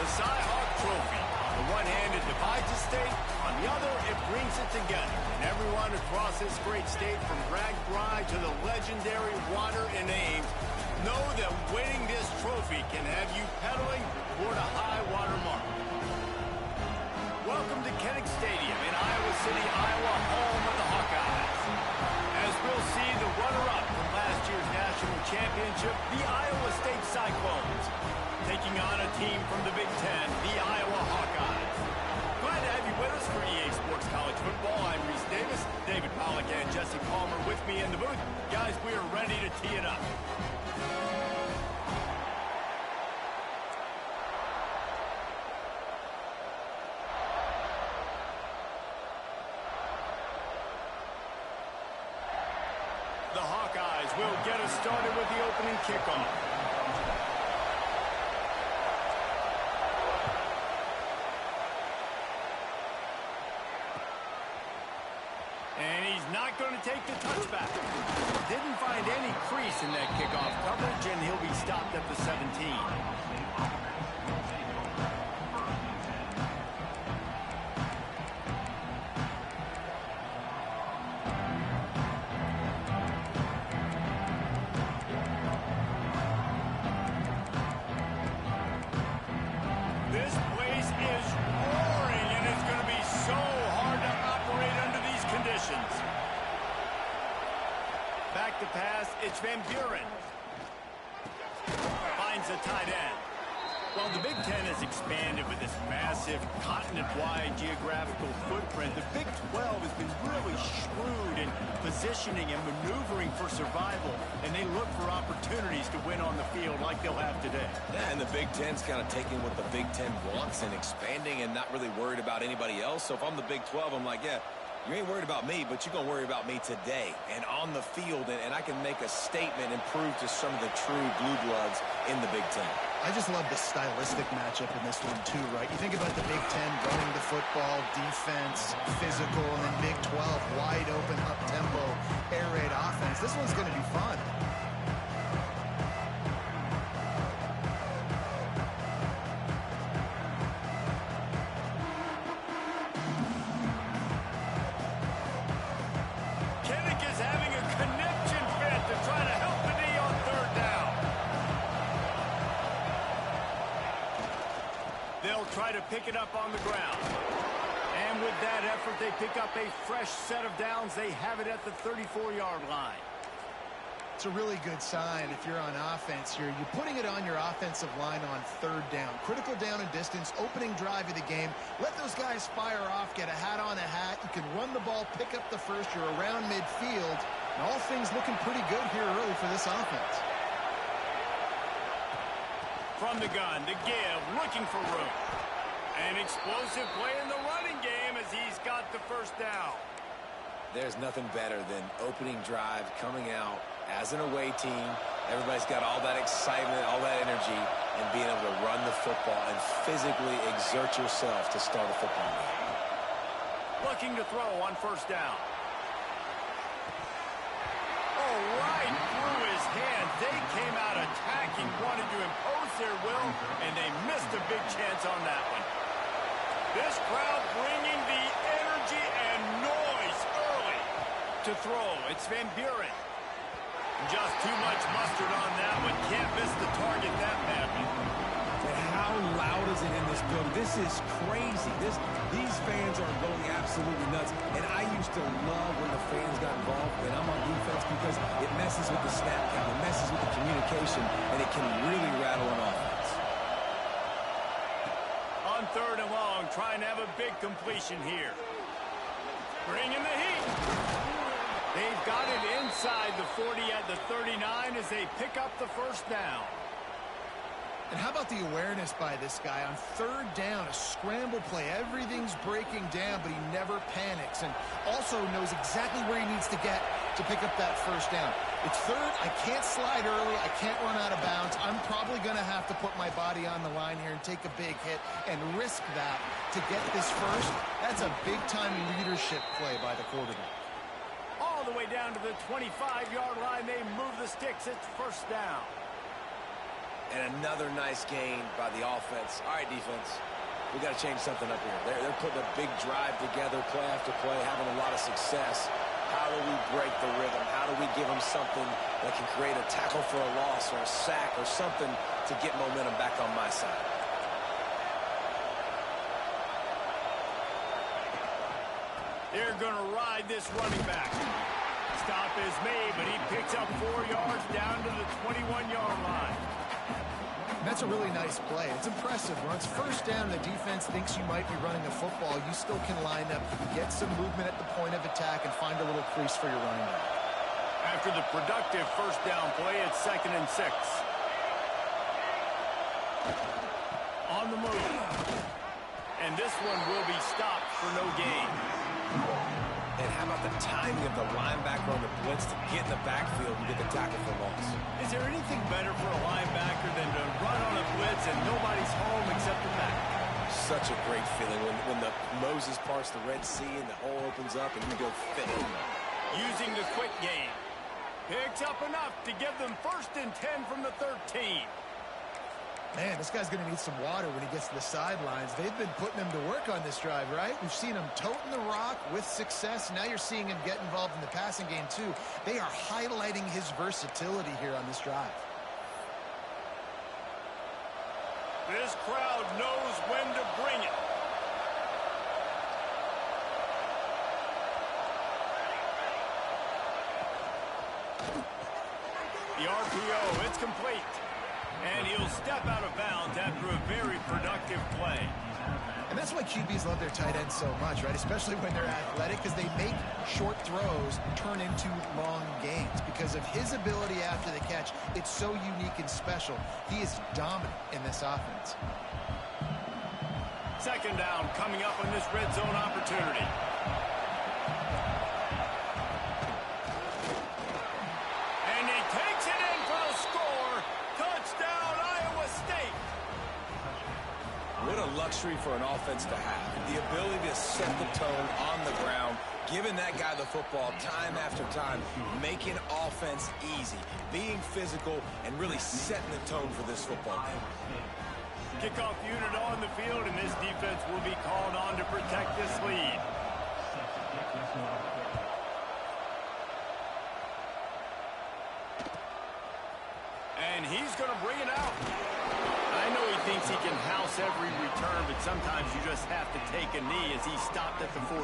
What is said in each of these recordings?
The Cy-Hawk Trophy. On the one hand, it divides a state. On the other, it brings it together. And everyone across this great state, from RAGBRAI to the legendary Water and Ames, know that winning this trophy can have you pedaling toward a high water mark. Welcome to Kinnick Stadium in Iowa City, Iowa, home of the Hawkeyes. As we'll see, the runner-up from last year's national championship, the Iowa State Cyclones, taking on a team from the Big Ten, the Iowa Hawkeyes. Glad to have you with us for EA Sports College Football. I'm Reese Davis, David Pollack and Jesse Palmer with me in the booth. Guys, we are ready to tee it up. The Hawkeyes will get us started with the opening kickoff. And he's not going to take the touchback. Didn't find any crease in that kickoff coverage, and he'll be stopped at the 17. This place is roaring, and it's going to be so hard to operate under these conditions. Back to pass, it's Van Buren. Finds the tight end. Well, the Big Ten has expanded with this massive continent-wide geographical footprint. The Big 12 has been really shrewd in positioning and maneuvering for survival, and they look for opportunities to win on the field like they'll have today. Yeah, and the Big Ten's kind of taking what the Big Ten wants and expanding and not really worried about anybody else. So if I'm the Big 12, I'm like, yeah, you ain't worried about me, but you're going to worry about me today and on the field, and I can make a statement and prove to some of the true blue bloods in the Big Ten. I just love the stylistic matchup in this one, too, right? You think about the Big Ten running the football, defense, physical, and then Big 12, wide open, up-tempo, air raid offense. This one's going to be fun. Kinnick is having a connection fit to try to help the D on third down. They'll try to pick it up on the ground. And with that effort, they pick up a fresh set of downs. They have it at the 34-yard line. It's a really good sign if you're on offense here. You're putting it on your offensive line on third down. Critical down and distance, opening drive of the game. Let those guys fire off, get a hat on a hat. You can run the ball, pick up the first. You're around midfield. And all things looking pretty good here early for this offense. From the gun, the give, looking for room. An explosive play in the running game as he's got the first down. There's nothing better than opening drive, coming out as an away team. Everybody's got all that excitement, all that energy, and being able to run the football and physically exert yourself to start a football game. Looking to throw on first down. Oh, right through his hand. They came out attacking, wanted to impose their will, and they missed a big chance on that one. This crowd bringing the energy and noise early to throw. It's Van Buren. Just too much mustard on that one. Can't miss the target that badly. And how loud is it in this building? This is crazy. These fans are going absolutely nuts. And I used to love when the fans got involved when I'm on defense because it messes with the snap count, it messes with the communication, and it can really rattle an offense. On third and long, trying to have a big completion here. Bringing the heat. They've got it inside the 40 at the 39 as they pick up the first down. And how about the awareness by this guy on third down, a scramble play. Everything's breaking down, but he never panics and also knows exactly where he needs to get to pick up that first down. It's third. I can't slide early. I can't run out of bounds. I'm probably going to have to put my body on the line here and take a big hit and risk that to get this first. That's a big-time leadership play by the quarterback. All the way down to the 25-yard line, they move the sticks. It's first down. And another nice gain by the offense. All right, defense, we got to change something up here. They're putting a big drive together, play after play, having a lot of success. How do we break the rhythm? How do we give them something that can create a tackle for a loss or a sack or something to get momentum back on my side? They're going to ride this running back. Stop is made, but he picks up 4 yards down to the 21-yard line. That's a really nice play. It's impressive. When it's first down and the defense thinks you might be running a football, you still can line up, get some movement at the point of attack, and find a little crease for your running back. After the productive first down play, it's 2nd and 6. On the move. And this one will be stopped for no gain. And how about the timing of the linebacker on the blitz to get in the backfield and get the tackle for loss? Is there anything better for a linebacker than to run on a blitz and nobody's home except the back? Such a great feeling when the Moses parts the Red Sea and the hole opens up and you go fit in. Using the quick game. Picks up enough to give them 1st and 10 from the 13. Man, this guy's going to need some water when he gets to the sidelines. They've been putting him to work on this drive, right? We've seen him toting the rock with success. Now you're seeing him get involved in the passing game, too. They are highlighting his versatility here on this drive. This crowd knows when to bring it. The RPO, it's complete. And he'll step out of bounds after a very productive play. And that's why QBs love their tight ends so much, right? Especially when they're athletic, because they make short throws turn into long gains. Because of his ability after the catch, it's so unique and special. He is dominant in this offense. 2nd down coming up on this red zone opportunity. And he takes it in for the score. Touchdown, Iowa State. What a luxury for an offense to have. The ability to set the tone on the ground, giving that guy the football time after time, making offense easy, being physical, and really setting the tone for this football game. Kickoff unit on the field, and this defense will be called on to protect this lead. And he's going to bring it out. I know he thinks he can house every return, but sometimes you just have to take a knee as he stopped at the 14.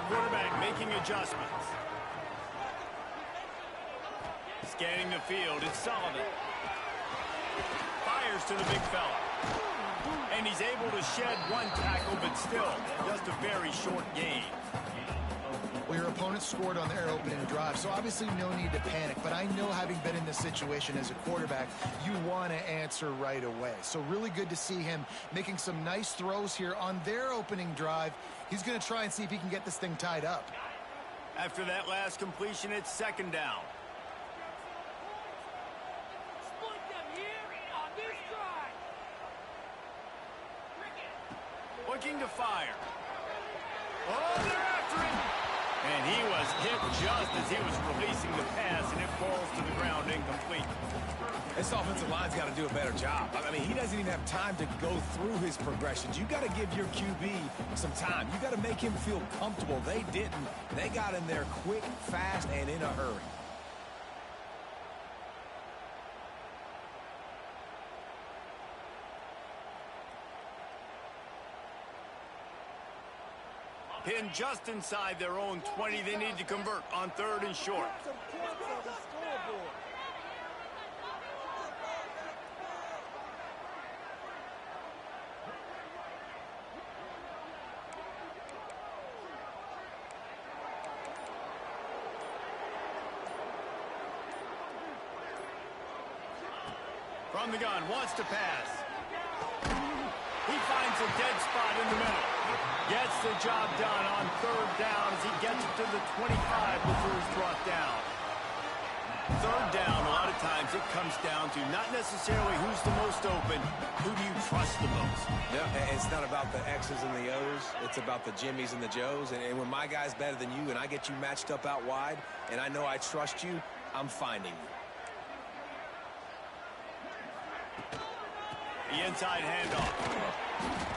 Quarterback making adjustments. Scanning the field, it's Sullivan. Fires to the big fella. And he's able to shed one tackle, but still just a very short gain. Well, your opponent scored on their opening drive, so obviously no need to panic. But I know, having been in this situation as a quarterback, you want to answer right away. So really good to see him making some nice throws here on their opening drive. He's going to try and see if he can get this thing tied up. After that last completion, it's 2nd down. Split them here on this drive. Looking to fire. Oh, they're after him. And he was hit just as he was releasing the pass, and it falls to the ground incomplete. This offensive line's got to do a better job. I mean, he doesn't even have time to go through his progressions. You got to give your QB some time. You got to make him feel comfortable. They didn't. They got in there quick, fast, and in a hurry. Pinned just inside their own 20. They need to convert on 3rd and short. From the gun, wants to pass. He finds a dead spot in the middle. Gets the job done on 3rd down as he gets it to the 25 before he's brought down. Third down, a lot of times it comes down to not necessarily who's the most open, who do you trust the most? Yeah, it's not about the X's and the O's. It's about the Jimmies and the Joes. And when my guy's better than you and I get you matched up out wide and I know I trust you, I'm finding you. The inside handoff.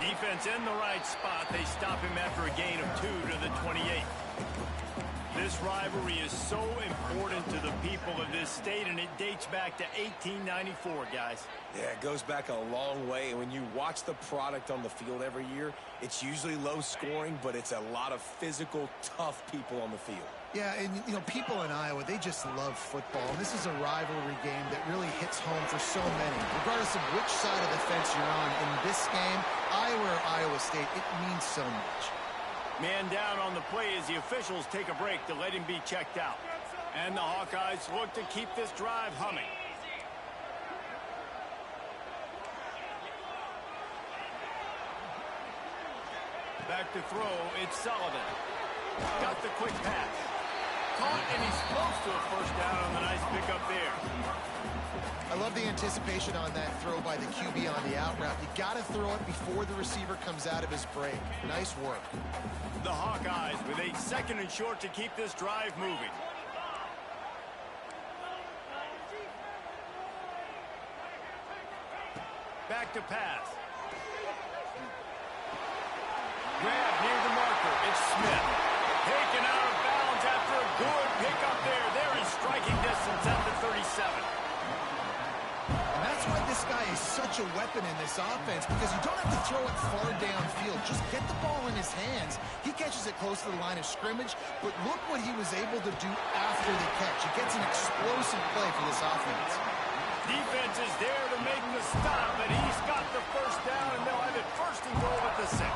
Defense in the right spot. They stop him after a gain of 2 to the 28. This rivalry is so important to the people of this state, and it dates back to 1894, guys. Yeah, it goes back a long way. And when you watch the product on the field every year, it's usually low scoring, but it's a lot of physical, tough people on the field. Yeah, and, you know, people in Iowa, they just love football. And this is a rivalry game that really hits home for so many. Regardless of which side of the fence you're on, in this game, Iowa or Iowa State, it means so much. Man down on the play as the officials take a break to let him be checked out. And the Hawkeyes look to keep this drive humming. Back to throw, it's Sullivan. Got the quick pass. Caught, and he's close to a first down on the nice pickup there. I love the anticipation on that throw by the QB on the out route. You got to throw it before the receiver comes out of his break. Nice work. The Hawkeyes with a 2nd and short to keep this drive moving. Back to pass. Grab near the marker. It's Smith. Taken out of bounds after a good pickup there. They're in striking distance at the 37. And that's why this guy is such a weapon in this offense, because you don't have to throw it far downfield. Just get the ball in his hands. He catches it close to the line of scrimmage, but look what he was able to do after the catch. He gets an explosive play for this offense. Defense is there to make the stop, and he's got the first down, and they'll have it 1st and goal at the 6.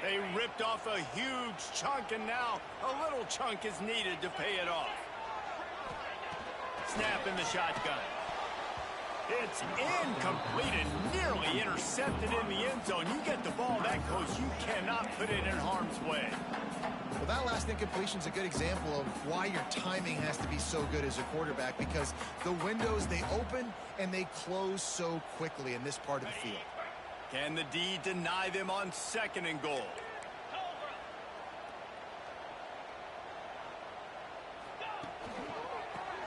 They ripped off a huge chunk, and now a little chunk is needed to pay it off. Snap in the shotgun. It's incomplete and nearly intercepted in the end zone. You get the ball that close, you cannot put it in harm's way. Well, that last incompletion is a good example of why your timing has to be so good as a quarterback, because the windows, they open and they close so quickly in this part of the field. Can the D deny them on 2nd and goal?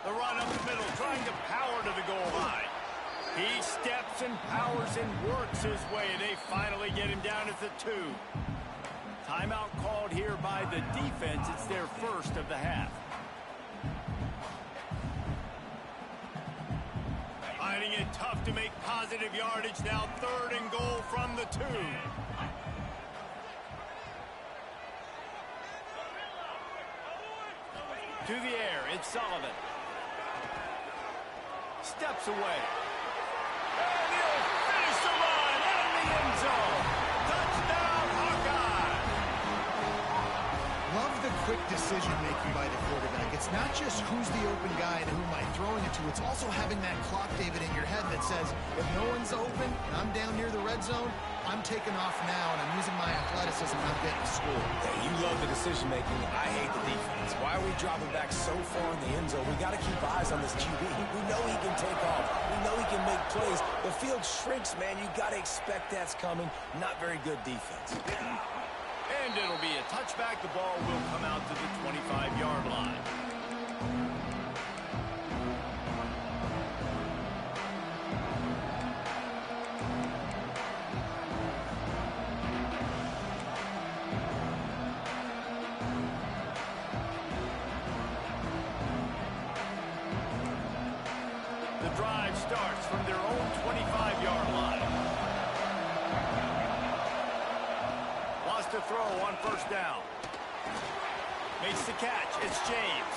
The run up the middle, trying to power to the goal line. He steps and powers and works his way. They finally get him down at the 2. Timeout called here by the defense. It's their 1st of the half. Finding it tough to make positive yardage. Now 3rd and goal from the 2. To the air, it's Sullivan. Steps away. And he'll finish the run in the end zone. Touchdown, Hawkeye! Love the quick decision-making by the quarterback. It's not just who's the open guy and who am I throwing it to. It's also having that clock, David, in your head that says, if no one's open and I'm down near the red zone, I'm taking off now, and I'm using my athleticism, and I'm getting scored. Hey, you love the decision-making. I hate the defense. Why are we dropping back so far in the end zone? We got to keep eyes on this QB. We know he can take off. We know he can make plays. The field shrinks, man. You got to expect that's coming. Not very good defense. And it'll be a touchback. The ball will come out to the 25-yard line. Starts from their own 25-yard line. Lost to throw on 1st down. Makes the catch. It's James.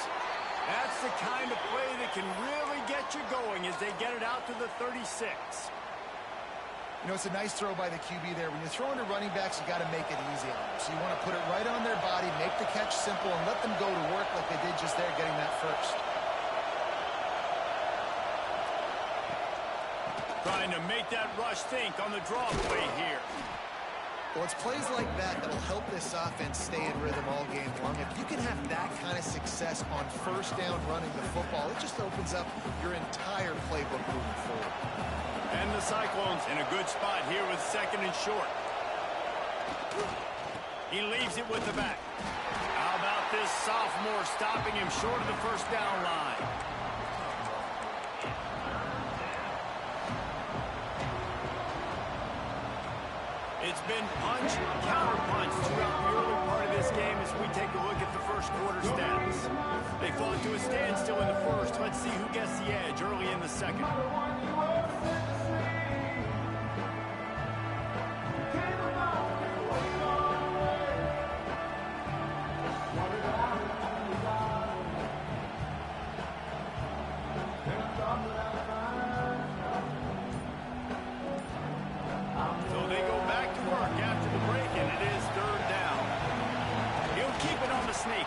That's the kind of play that can really get you going as they get it out to the 36. You know, it's a nice throw by the QB there. When you're throwing to running backs, you got to make it easy on them. So you want to put it right on their body, make the catch simple, and let them go to work like they did just there, getting that first. Trying to make that rush think on the draw play here. Well, it's plays like that that'll help this offense stay in rhythm all game long. If you can have that kind of success on first down running the football, it just opens up your entire playbook moving forward. And the Cyclones in a good spot here with 2nd and short. He leaves it with the back. How about this sophomore stopping him short of the first down line? It's been punch, counter-punch throughout the early part of this game as we take a look at the first quarter stats. They fought to a standstill in the first. Let's see who gets the edge early in the second. So they go back to work after the break, and it is 3rd down. He'll keep it on the sneak.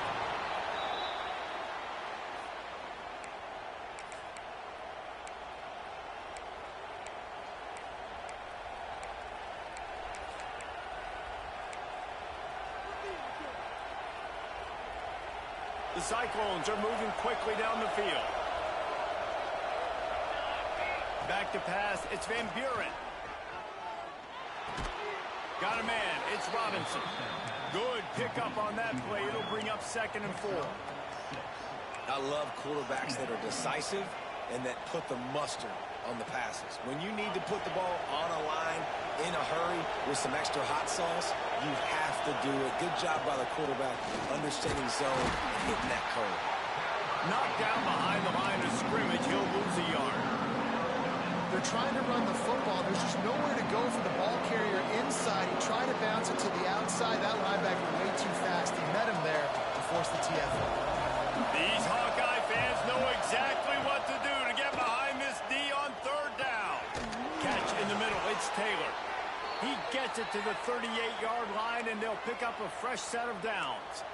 The Cyclones are moving quickly down the field. Back to pass, it's Van Buren. Got a man, it's Robinson. Good pickup on that play. It'll bring up 2nd and 4. I love quarterbacks that are decisive and that put the mustard on the passes. When you need to put the ball on a line in a hurry with some extra hot sauce, you have to do it. Good job by the quarterback understanding zone and hitting that curve. Knocked down behind the line of scrimmage, he'll lose a yard. They're trying to run the football. There's just nowhere to go for the ball carrier inside. He tried to bounce it to the outside. That linebacker way too fast. He met him there to force the TFL. These Hawkeye fans know exactly what to do to get behind this D on 3rd down. Catch in the middle, it's Taylor. He gets it to the 38-yard line, and they'll pick up a fresh set of downs.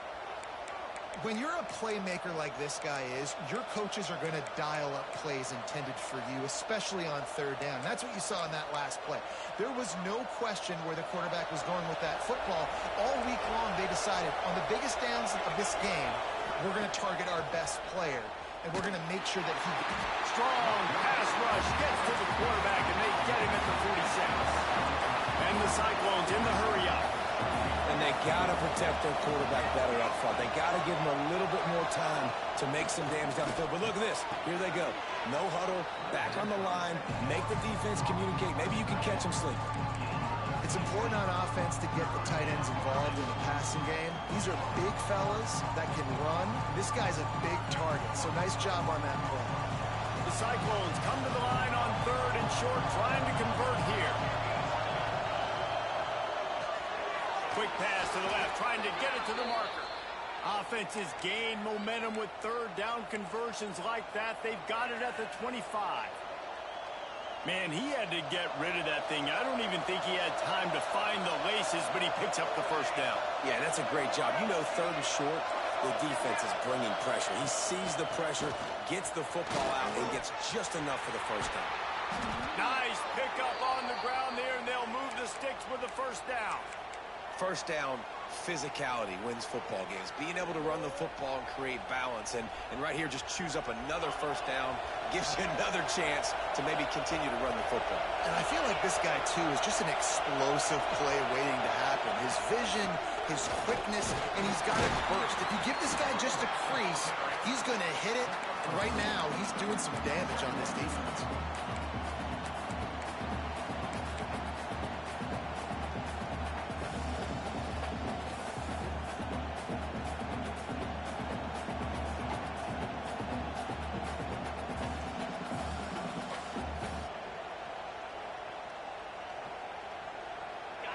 When you're a playmaker like this guy is, your coaches are going to dial up plays intended for you, especially on 3rd down. That's what you saw in that last play. There was no question where the quarterback was going with that football. All week long, they decided on the biggest downs of this game, we're going to target our best player, and we're going to make sure that he... Strong pass rush gets to the quarterback, and they get him at the 46. And the Cyclones in the hurry-up. And they got to protect their quarterback better up front. They got to give him a little bit more time to make some damage down the field. But look at this. Here they go. No huddle, back on the line, make the defense communicate. Maybe you can catch them sleeping. It's important on offense to get the tight ends involved in the passing game. These are big fellas that can run. This guy's a big target, so nice job on that play. The Cyclones come to the line on 3rd and short, trying to convert here. Quick pass to the left, trying to get it to the marker. Offenses gain momentum with 3rd down conversions like that. They've got it at the 25. Man, he had to get rid of that thing. I don't even think he had time to find the laces, but he picks up the first down. Yeah, that's a great job. You know, 3rd and short, the defense is bringing pressure. He sees the pressure, gets the football out, and gets just enough for the first down. Nice pickup on the ground there, and they'll move the sticks with the first down. First down, physicality wins football games. Being able to run the football and create balance. And right here, just choose up another first down. Gives you another chance to maybe continue to run the football. And I feel like this guy, too, is just an explosive play waiting to happen. His vision, his quickness, and he's got a burst. If you give this guy just a crease, he's going to hit it. And right now, he's doing some damage on this defense.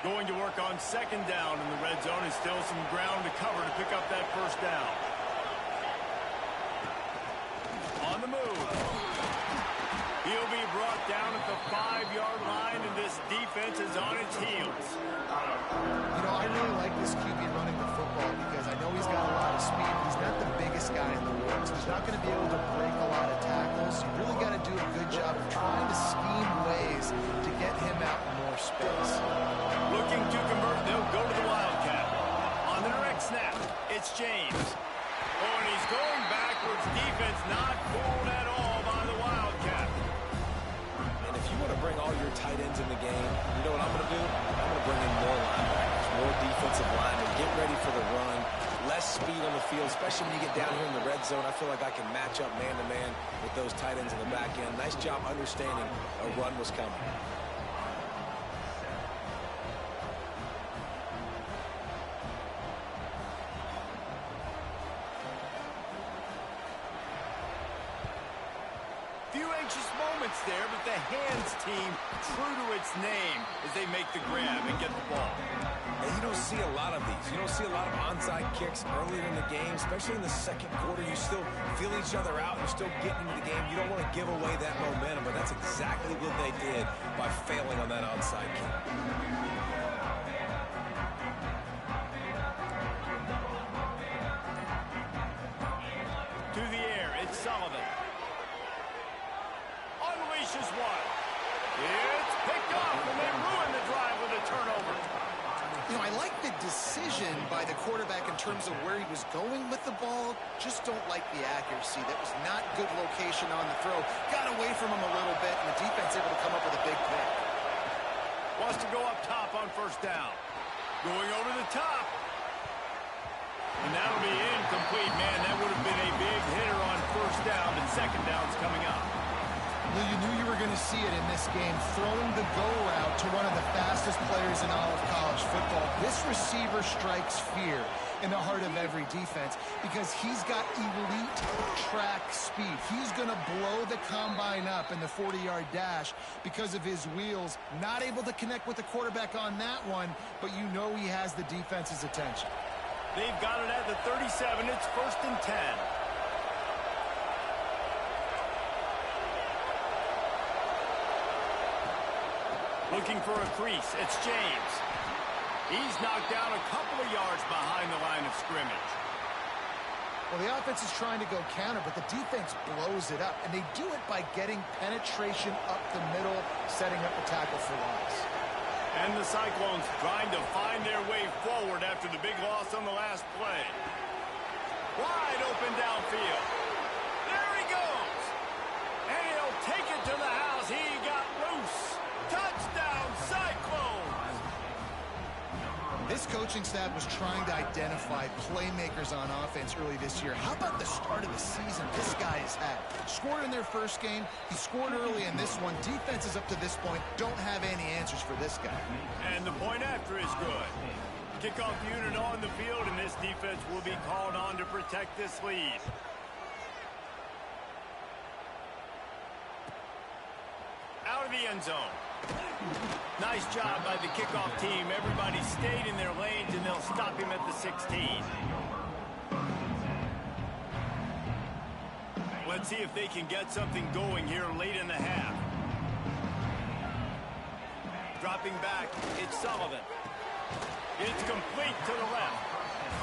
Going to work on 2nd down in the red zone, and still some ground to cover to pick up that first down. On the move. He'll be brought down at the 5-yard line, and this defense is on its heels. You know, I really like this QB running the football because I know he's got a lot of speed. He's not the biggest guy in the world, so he's not going to be able to break a lot of tackles. You really got to do a good job of trying to scheme ways to get him out in more space. Looking to convert, they'll It's James. Oh, and he's going backwards. Defense not fooled at all by the Wildcat. And if you want to bring all your tight ends in the game, you know what I'm going to do? I'm going to bring in more linebackers, more defensive linemen, get ready for the run, less speed on the field, especially when you get down here in the red zone. I feel like I can match up man-to-man with those tight ends in the back end. Nice job understanding a run was coming. Few anxious moments there, but the hands team true to its name as they make the grab and get the ball. And you don't see a lot of these. You don't see a lot of onside kicks earlier in the game, especially in the second quarter. You still feel each other out. You're still getting into the game. You don't want to give away that momentum, but that's exactly what they did by failing on that onside kick. To the air, it's Sullivan. Unleashes one. It's picked off, and they ruin the drive with a turnover. You know, I like the decision by the quarterback in terms of where he was going with the ball. Just don't like the accuracy. That was not good location on the throw. Got away from him a little bit, and the defense able to come up with a big pick. Wants to go up top on first down. Going over the top. And that'll be incomplete. Man, that would have been a big hitter on first down, and second down's coming up. Well, you knew you were going to see it in this game, throwing the go route to one of the fastest players in all of college football. This receiver strikes fear in the heart of every defense because he's got elite track speed. He's going to blow the combine up in the 40-yard dash because of his wheels. Not able to connect with the quarterback on that one, but you know he has the defense's attention. They've got it at the 37. It's 1st and 10. Looking for a crease. It's James. He's knocked down a couple of yards behind the line of scrimmage. Well, the offense is trying to go counter, but the defense blows it up, and they do it by getting penetration up the middle, setting up the tackle for loss. And the Cyclones trying to find their way forward after the big loss on the last play. Wide open downfield. There he goes. And he'll take it to the house. He got loose. Touchdown, Cyclones! This coaching staff was trying to identify playmakers on offense early this year. How about the start of the season this guy has had? Scored in their first game. He scored early in this one. Defenses up to this point don't have any answers for this guy. And the point after is good. Kickoff unit on the field, and this defense will be called on to protect this lead. Out of the end zone. Nice job by the kickoff team. Everybody stayed in their lanes, and they'll stop him at the 16. Let's see if they can get something going here late in the half. Dropping back, it's Sullivan. It's complete to the left.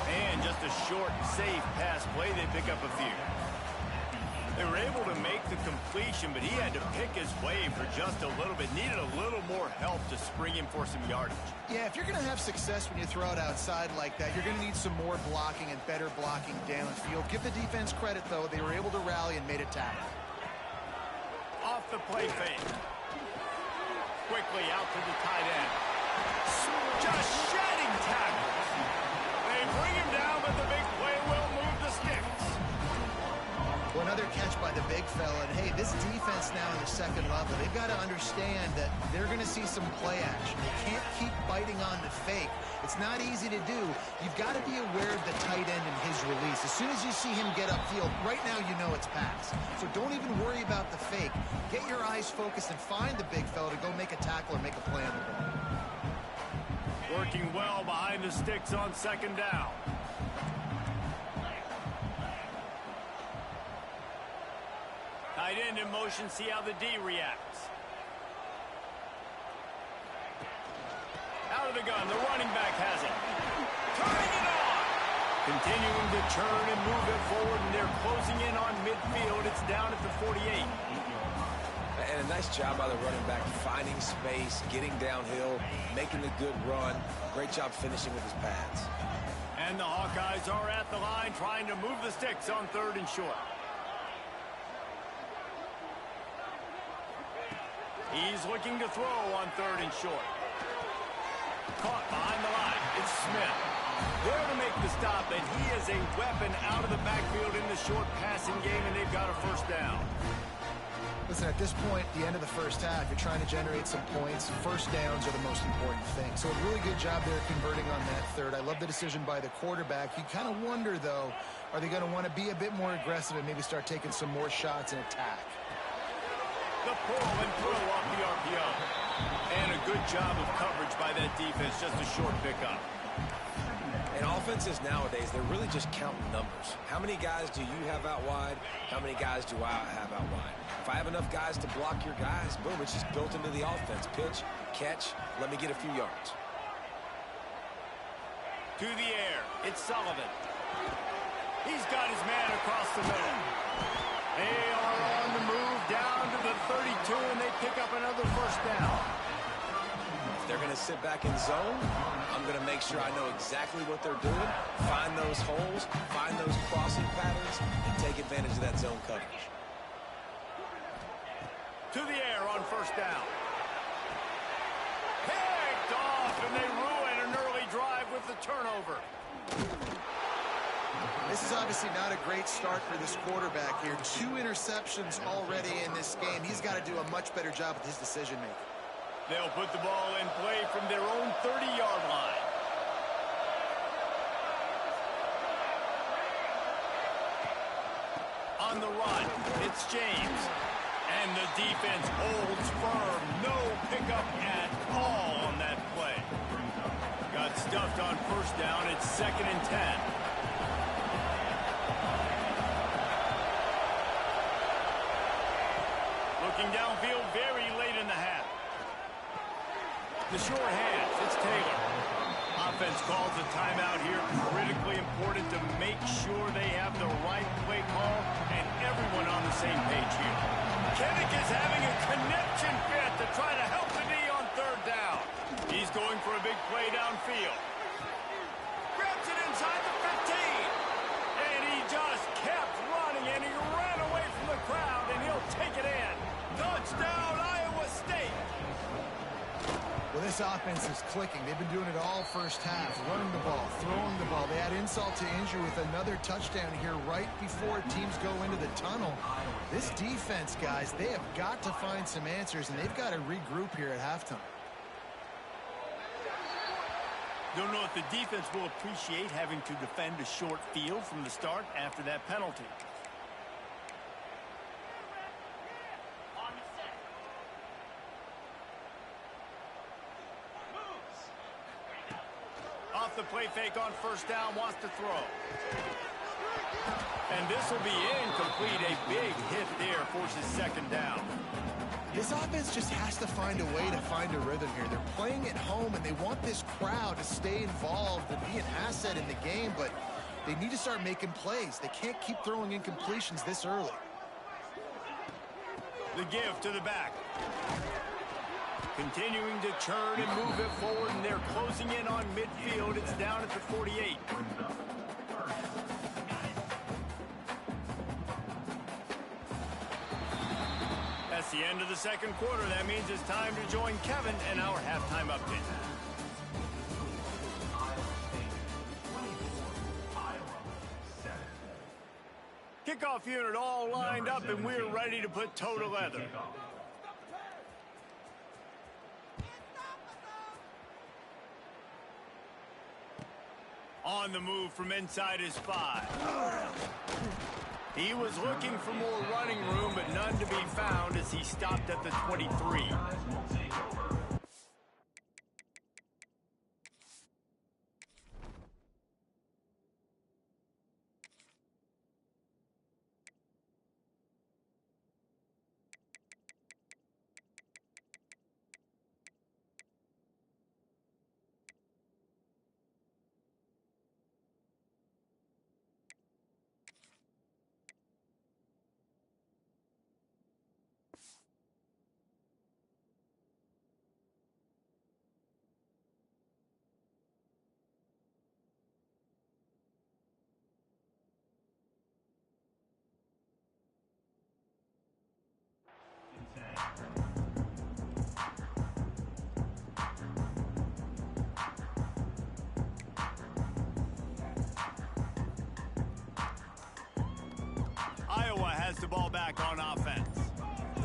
And just a short, safe pass play. They pick up a few. They were able to make the completion, but he had to pick his way for just a little bit. Needed a little more help to spring him for some yardage. Yeah, if you're going to have success when you throw it outside like that, you're going to need some more blocking and better blocking downfield. Give the defense credit, though. They were able to rally and made a tackle. Off the play fake. Quickly out to the tight end. Just shedding tackles. They bring him down, but the big play will move the sticks. Well, another catch by the big fella. And, hey, this defense now in the second level, they've got to understand that they're going to see some play action. They can't keep biting on the fake. It's not easy to do. You've got to be aware of the tight end and his release. As soon as you see him get upfield, right now you know it's pass. So don't even worry about the fake. Get your eyes focused and find the big fella to go make a tackle or make a play on the ball. Working well behind the sticks on second down. Tight end in motion, see how the D reacts. Out of the gun, the running back has it. Turning it on! Continuing to turn and move it forward, and they're closing in on midfield. It's down at the 48. And a nice job by the running back, finding space, getting downhill, making the good run. Great job finishing with his pads. And the Hawkeyes are at the line trying to move the sticks on 3rd and short. He's looking to throw on 3rd and short. Caught behind the line. It's Smith. There to make the stop, and he is a weapon out of the backfield in the short passing game, and they've got a 1st down. Listen, at this point, the end of the 1st half, you're trying to generate some points. 1st downs are the most important thing. So a really good job there converting on that 3rd. I love the decision by the quarterback. You kind of wonder, though, are they going to want to be a bit more aggressive and maybe start taking some more shots and attack? The pull and throw off the RPO. And a good job of coverage by that defense, just a short pickup. And offenses nowadays, they're really just counting numbers. How many guys do you have out wide? How many guys do I have out wide? If I have enough guys to block your guys, boom, it's just built into the offense. Pitch, catch, let me get a few yards. To the air, it's Sullivan. He's got his man across the middle. They are on the move down to the 32, and they pick up another 1st down. If they're going to sit back in zone, I'm going to make sure I know exactly what they're doing, find those holes, find those crossing patterns, and take advantage of that zone coverage. To the air on 1st down. Picked off, and they ruin an early drive with the turnover. This is obviously not a great start for this quarterback here. 2 interceptions already in this game. He's got to do a much better job with his decision-making. They'll put the ball in play from their own 30-yard line. On the run, it's James. And the defense holds firm. No pickup at all on that play. Got stuffed on 1st down. It's 2nd and 10. Looking downfield very late in the half. The short hands, it's Taylor. Offense calls a timeout here. Critically important to make sure they have the right play call and everyone on the same page here. Kennick is having a connection fit to try to help the D on 3rd down. He's going for a big play downfield. Grabs it inside the 15. And he just kept running, and he ran away from the crowd, and he'll take it in. Touchdown, Iowa State. Well, this offense is clicking. They've been doing it all 1st half, running the ball, throwing the ball. They add insult to injury with another touchdown here right before teams go into the tunnel. This defense, guys, they have got to find some answers, and they've got to regroup here at halftime. Don't know if the defense will appreciate having to defend a short field from the start after that penalty. Off the play fake on 1st down, wants to throw. And this will be incomplete. A big hit there forces 2nd down. This offense just has to find a way to find a rhythm here. They're playing at home, and they want this crowd to stay involved and be an asset in the game, but they need to start making plays. They can't keep throwing incompletions this early. The give to the back. Continuing to churn and move it forward, and they're closing in on midfield. It's down at the 48. That's the end of the 2nd quarter. That means it's time to join Kevin in our halftime update. Kickoff unit all lined up, and we're ready to put toe to leather. On the move from inside his 5. He was looking for more running room, but none to be found as he stopped at the 23.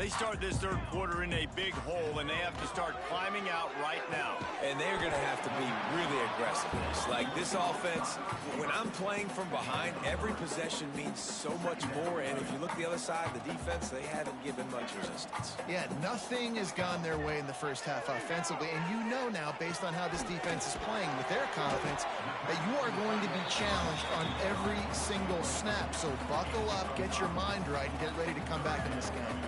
They start this third quarter in a big hole, and they have to start climbing out right now. And they're going to have to be really aggressive. Like this offense, when I'm playing from behind, every possession means so much more. And if you look the other side, the defense, they haven't given much resistance. Yeah, nothing has gone their way in the first half offensively. And you know now, based on how this defense is playing with their confidence, that you are going to be challenged on every single snap. So buckle up, get your mind right, and get ready to come back in this game.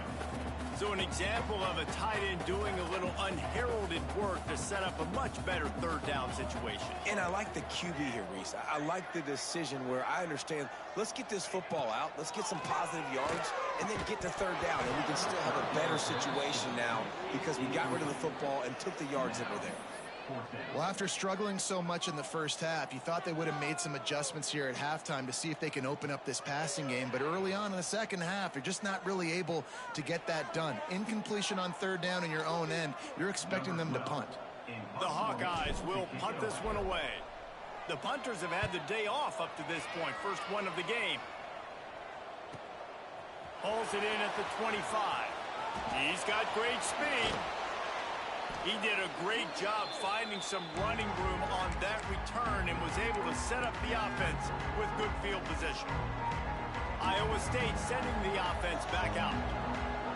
So an example of a tight end doing a little unheralded work to set up a much better third down situation. And I like the QB here, Reese. I like the decision where I understand, let's get this football out, let's get some positive yards, and then get to third down. And we can still have a better situation now because we got rid of the football and took the yards that were there. Well, after struggling so much in the first half, you thought they would have made some adjustments here at halftime to see if they can open up this passing game. But early on in the second half, they're just not really able to get that done. Incompletion on third down in your own end, you're expecting them to punt. The Hawkeyes will punt this one away. The punters have had the day off up to this point. First one of the game. Pulls it in at the 25. He's got great speed. He did a great job finding some running room on that return and was able to set up the offense with good field position. Iowa State sending the offense back out.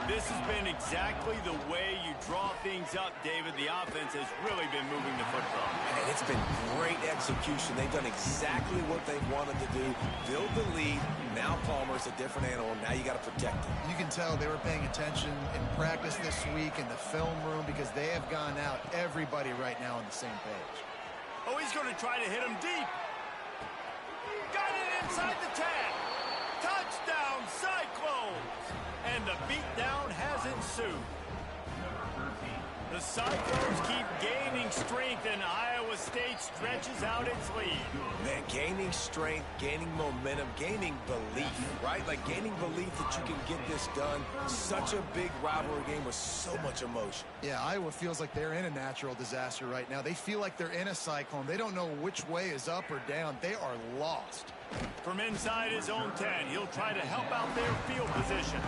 This has been exactly the way you draw things up, David. The offense has really been moving the football. And it's been great execution. They've done exactly what they wanted to do. Build the lead. Now Palmer's a different animal. Now you got to protect him. You can tell they were paying attention in practice this week in the film room because they have gone out, everybody right now on the same page. Oh, he's going to try to hit him deep. Got it inside the 10. Touchdown, Cyclones. And the beatdown has ensued. The Cyclones keep gaining strength, and Iowa State stretches out its lead. Man, gaining strength, gaining momentum, gaining belief, right? Like gaining belief that you can get this done. Such a big rivalry game with so much emotion. Yeah, Iowa feels like they're in a natural disaster right now. They feel like they're in a cyclone. They don't know which way is up or down. They are lost. From inside his own 10, he'll try to help out their field position.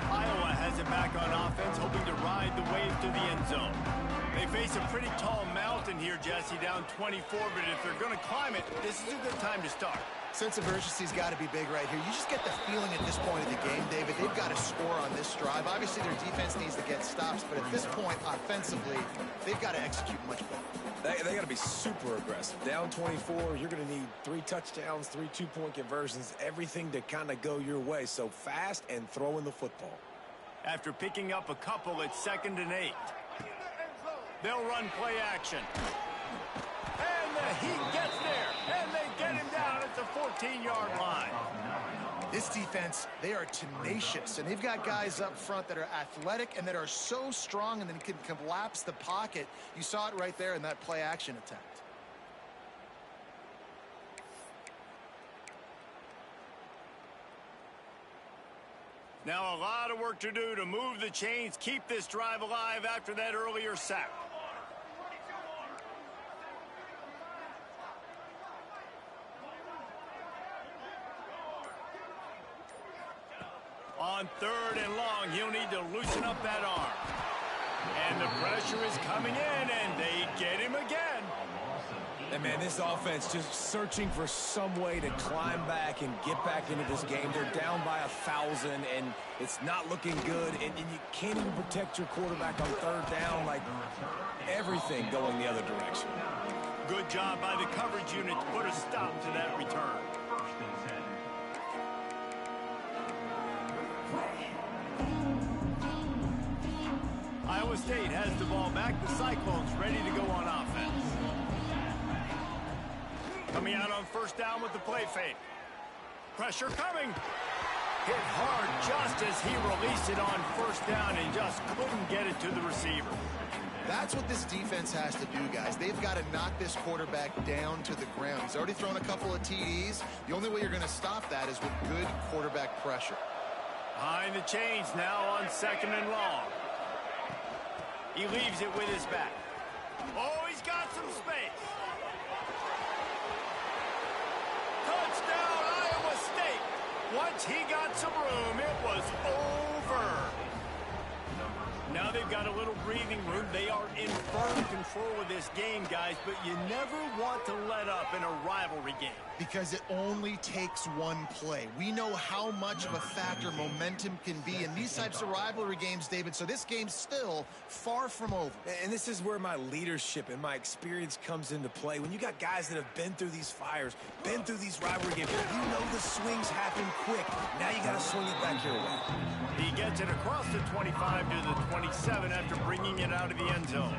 Iowa has it back on offense, hoping to ride the wave to the end zone. They face a pretty tall mountain here, Jesse, down 24, but if they're going to climb it, this is a good time to start. Sense of urgency's got to be big right here. You just get the feeling at this point of the game, David, they've got to score on this drive. Obviously, their defense needs to get stops, but at this point, offensively, they've got to execute much better. They got to be super aggressive. Down 24, you're going to need 3 touchdowns, 3 two-point conversions, everything to kind of go your way. So fast and throwing the football. After picking up a couple, it's 2nd and 8. They'll run play action. And the Heat gets there, and they get him down at the 14-yard line. This defense, they are tenacious, and they've got guys up front that are athletic and that are so strong and then can collapse the pocket. You saw it right there in that play action attempt. Now a lot of work to do to move the chains, keep this drive alive after that earlier sack. On 3rd and long, he'll need to loosen up that arm. And the pressure is coming in, and they get him again. And man, this offense just searching for some way to climb back and get back into this game. They're down by 1,000, and it's not looking good. And you can't even protect your quarterback on 3rd down. Like, everything going the other direction. Good job by the coverage unit to put a stop to that return. Iowa State has the ball back. The Cyclones ready to go on offense. Coming out on 1st down with the play fake. Pressure coming. Hit hard just as he released it on 1st down and just couldn't get it to the receiver. That's what this defense has to do, guys. They've got to knock this quarterback down to the ground. He's already thrown a couple of TDs. The only way you're going to stop that is with good quarterback pressure. Behind the chains now on 2nd and long. He leaves it with his back. Oh, he's got some space. Touchdown, Iowa State. Once he got some room, it was over. Now they've got a little breathing room. They are in firm control of this game, guys, but you never want to let up in a rivalry game. Because it only takes one play. We know how much of a factor momentum can be in these types of rivalry games, David, so this game's still far from over. And this is where my leadership and my experience comes into play. When you got guys that have been through these fires, been through these rivalry games, you know the swings happen quick. Now you got to swing it back your way. He gets it across the 25 to the 27 after bringing it out of the end zone.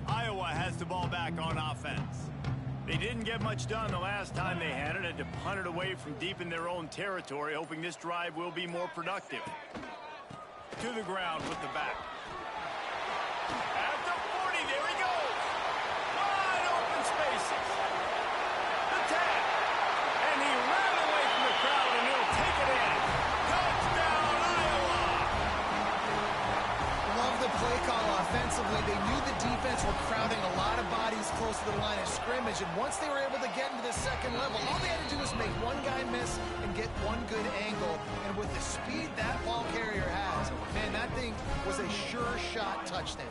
Iowa has the ball back on offense. They didn't get much done the last time they had it. Had to punt it away from deep in their own territory, hoping this drive will be more productive. To the ground with the back. At the 40, there he goes. Wide open spaces. The tag. And he ran away from the crowd, and he'll take it in. Touchdown, Iowa! Love the play call offensively. They knew the defense were crowding a lot of bodies close to the line of scrimmage, and once they were able to get into the second level, all they had to do was make one guy miss and get one good angle. And with the speed that ball carrier has, man, that thing was a sure shot touchdown.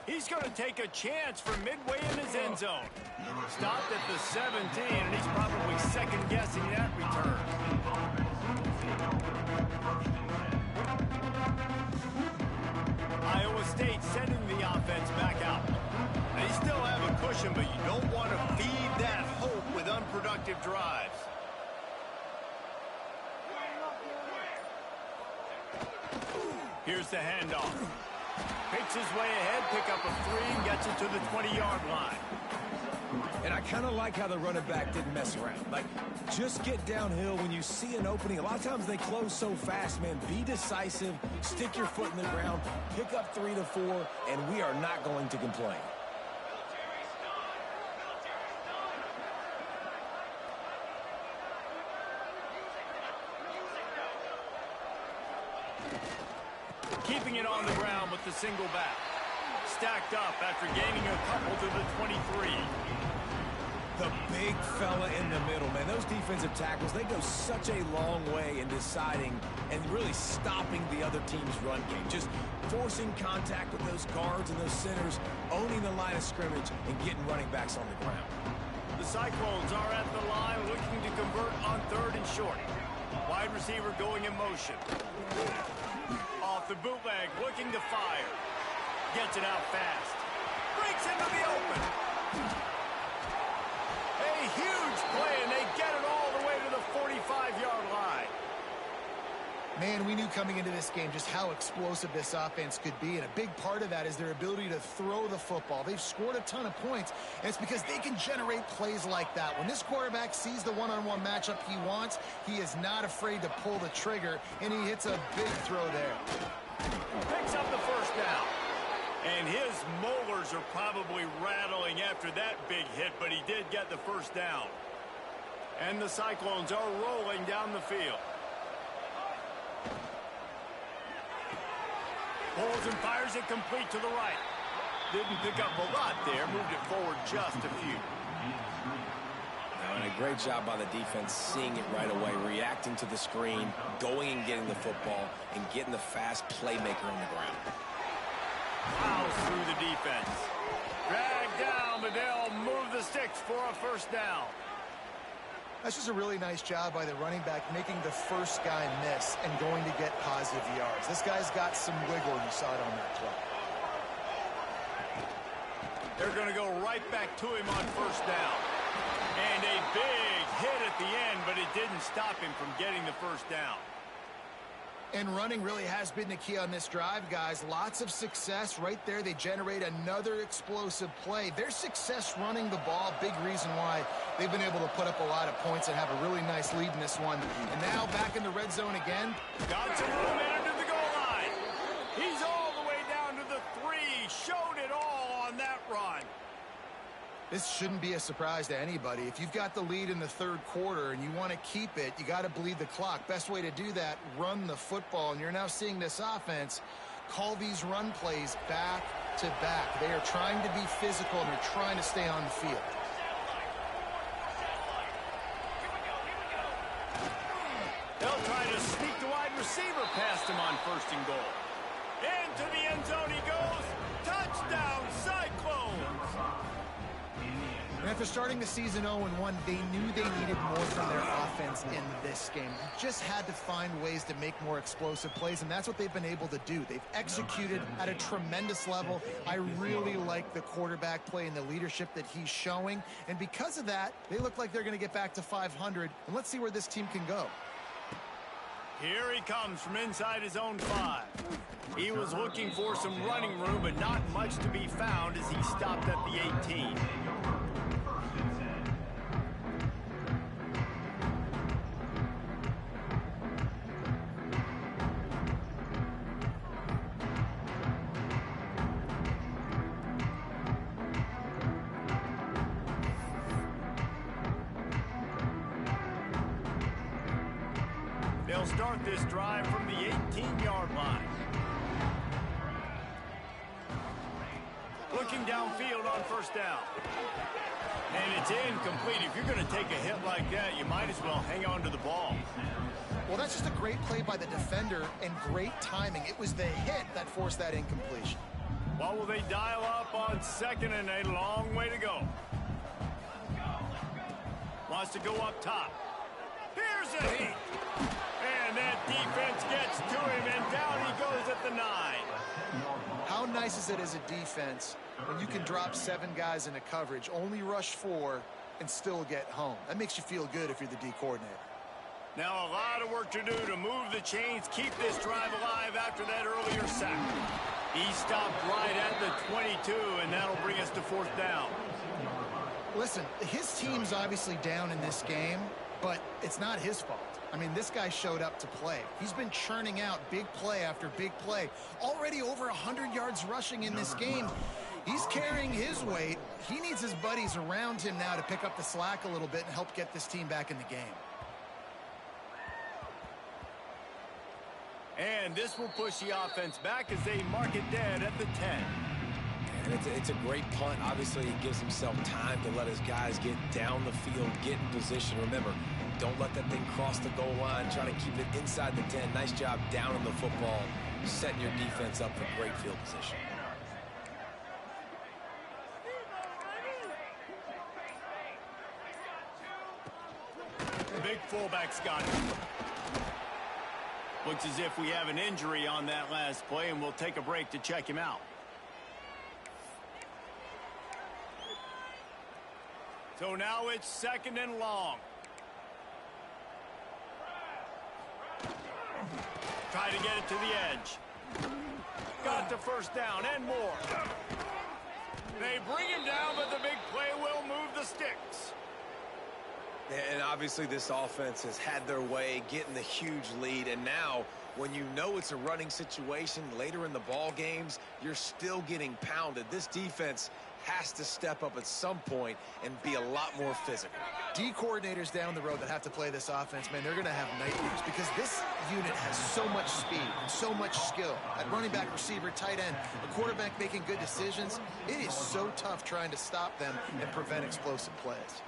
He's going to take a chance from midway in his end zone. Stopped at the 17, and he's probably second-guessing that return. Iowa State sending the offense back out. They still have a cushion, but you don't want to feed that hope with unproductive drives. Here's the handoff. Picks his way ahead, pick up a 3, and gets it to the 20-yard line. And I kind of like how the running back didn't mess around. Like, just get downhill when you see an opening. A lot of times they close so fast, man. Be decisive, stick your foot in the ground, pick up 3 to 4, and we are not going to complain. Keeping it on the ground with the single back. Stacked up after gaining a couple to the 23. The big fella in the middle, man. Those defensive tackles, they go such a long way in deciding and really stopping the other team's run game. Just forcing contact with those guards and those centers, owning the line of scrimmage, and getting running backs on the ground. The Cyclones are at the line looking to convert on 3rd and short. Wide receiver going in motion. Off the bootleg, looking to fire. Gets it out fast. Breaks into the open. A huge play, and they get it all the way to the 45-yard line. Man, we knew coming into this game just how explosive this offense could be, and a big part of that is their ability to throw the football. They've scored a ton of points, and it's because they can generate plays like that. When this quarterback sees the one-on-one matchup he wants, he is not afraid to pull the trigger, and he hits a big throw there. Picks up the first down. And his molars are probably rattling after that big hit, but he did get the first down. And the Cyclones are rolling down the field. Pulls and fires it complete to the right. Didn't pick up a lot there, moved it forward just a few. And a great job by the defense seeing it right away, reacting to the screen, going and getting the football, and getting the fast playmaker on the ground. Plows through the defense. Dragged down, but they'll move the sticks for a first down. That's just a really nice job by the running back, making the first guy miss and going to get positive yards. This guy's got some wiggle. You saw it on that play. They're going to go right back to him on first down. And a big hit at the end, but it didn't stop him from getting the first down. And running really has been the key on this drive, guys. Lots of success right there. They generate another explosive play. Their success running the ball, big reason why they've been able to put up a lot of points and have a really nice lead in this one. And now back in the red zone again. Got some room and under the goal line. He's all the way down to the 3. Showed it all on that run. This shouldn't be a surprise to anybody. If you've got the lead in the third quarter and you want to keep it, you got to bleed the clock. Best way to do that, run the football. And you're now seeing this offense call these run plays back to back. They are trying to be physical and they're trying to stay on the field. They'll try to sneak the wide receiver past him on 1st and goal. Into the end zone he goes. Touchdown, Cyclones! And after starting the season 0-1, they knew they needed more from their offense in this game. Just had to find ways to make more explosive plays, and that's what they've been able to do. They've executed at a tremendous level. I really like the quarterback play and the leadership that he's showing. And because of that, they look like they're going to get back to 500. And let's see where this team can go. Here he comes from inside his own 5. He was looking for some running room, but not much to be found as he stopped at the 18. They'll start this drive from the 18-yard line. Looking downfield on 1st down. And it's incomplete. If you're going to take a hit like that, you might as well hang on to the ball. Well, that's just a great play by the defender and great timing. It was the hit that forced that incompletion. What will they dial up on 2nd and a long way to go? Wants to go up top. Here's a hit. And that defense gets to him, and down he goes at the 9. How nice is it as a defense when you can drop 7 guys into coverage, only rush 4, and still get home? That makes you feel good if you're the D coordinator. Now a lot of work to do to move the chains, keep this drive alive after that earlier sack. He stopped right at the 22, and that'll bring us to 4th down. Listen, his team's obviously down in this game, but it's not his fault. I mean, this guy showed up to play. He's been churning out big play after big play. Already over 100 yards rushing in this game. He's carrying his weight. He needs his buddies around him now to pick up the slack a little bit and help get this team back in the game. And this will push the offense back as they mark it dead at the 10. And it's a great punt. Obviously, he gives himself time to let his guys get down the field, get in position. Remember, don't let that thing cross the goal line. Try to keep it inside the 10. Nice job down in the football, setting your defense up for great field position. The big fullback's got it. Looks as if we have an injury on that last play, and we'll take a break to check him out. So now it's 2nd and long. Try to get it to the edge. Got the 1st down and more. They bring him down, but the big play will move the sticks. And obviously this offense has had their way, getting the huge lead. And now, when you know it's a running situation later in the ball games, you're still getting pounded. This defense has to step up at some point and be a lot more physical. D coordinators down the road that have to play this offense, man, they're going to have nightmares because this unit has so much speed and so much skill. At running back, receiver, tight end, a quarterback making good decisions, it is so tough trying to stop them and prevent explosive plays.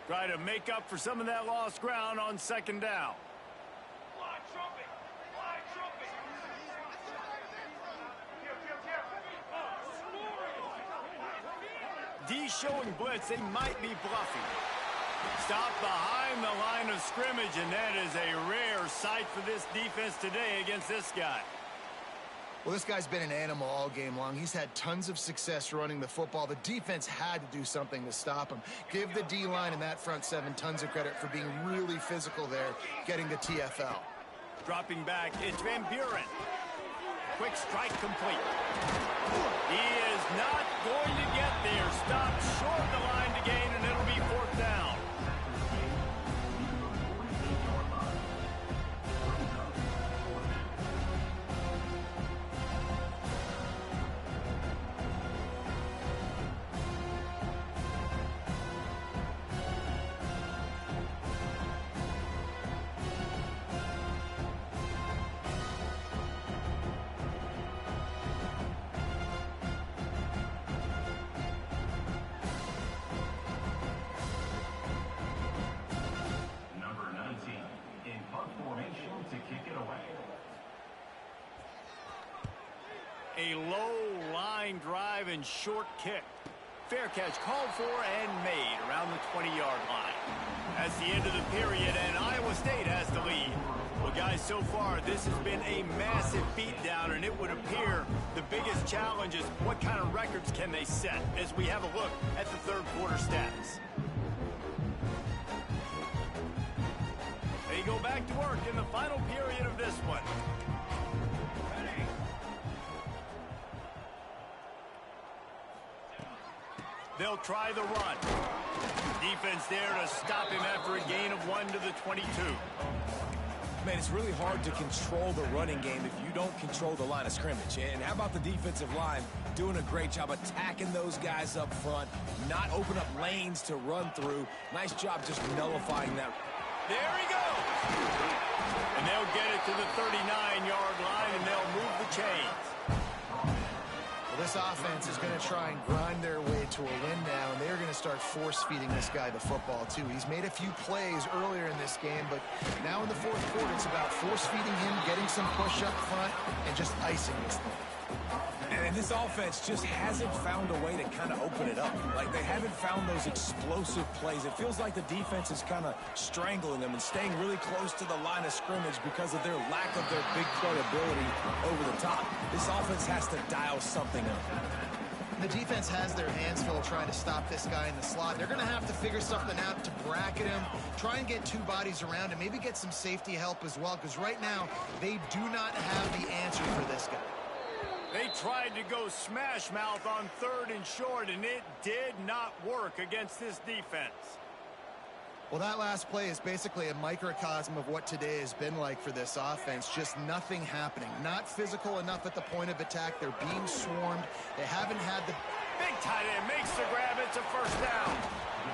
Try to make up for some of that lost ground on 2nd down. D showing blitz, they might be bluffing. Stop behind the line of scrimmage, and that is a rare sight for this defense today against this guy. Well, this guy's been an animal all game long. He's had tons of success running the football. The defense had to do something to stop him. Give the D-line and that front 7 tons of credit for being really physical there, getting the TFL. Dropping back, it's Van Buren. Quick strike complete. He is not going to get there. Stopped short of the line to gain, and it'll be fourth down. A low line drive and short kick. Fair catch called for and made around the 20-yard line. That's the end of the period, and Iowa State has the lead. Well, guys, so far, this has been a massive beatdown, and it would appear the biggest challenge is what kind of records can they set as we have a look at the third quarter stats. They go back to work in the final period of this one. They'll try the run. Defense there to stop him after a gain of 1 to the 22. Man, it's really hard to control the running game if you don't control the line of scrimmage. And how about the defensive line doing a great job attacking those guys up front, not open up lanes to run through. Nice job just nullifying that. There he goes. And they'll get it to the 39-yard line, and they'll move the chains. Well, this offense is going to try and grind their way to a win now, and they're going to start force-feeding this guy the football, too. He's made a few plays earlier in this game, but now in the fourth quarter, it's about force-feeding him, getting some push up front, and just icing this thing. And this offense just hasn't found a way to kind of open it up. Like, they haven't found those explosive plays. It feels like the defense is kind of strangling them and staying really close to the line of scrimmage because of their lack of their big play ability over the top. This offense has to dial something up. The defense has their hands full trying to stop this guy in the slot. They're going to have to figure something out to bracket him, try and get two bodies around him, maybe get some safety help as well, because right now they do not have the answer for this guy. They tried to go smash mouth on 3rd and short, and it did not work against this defense. Well, that last play is basically a microcosm of what today has been like for this offense. Just nothing happening. Not physical enough at the point of attack. They're being swarmed. They haven't had the... Big tight end makes the grab. It's a first down.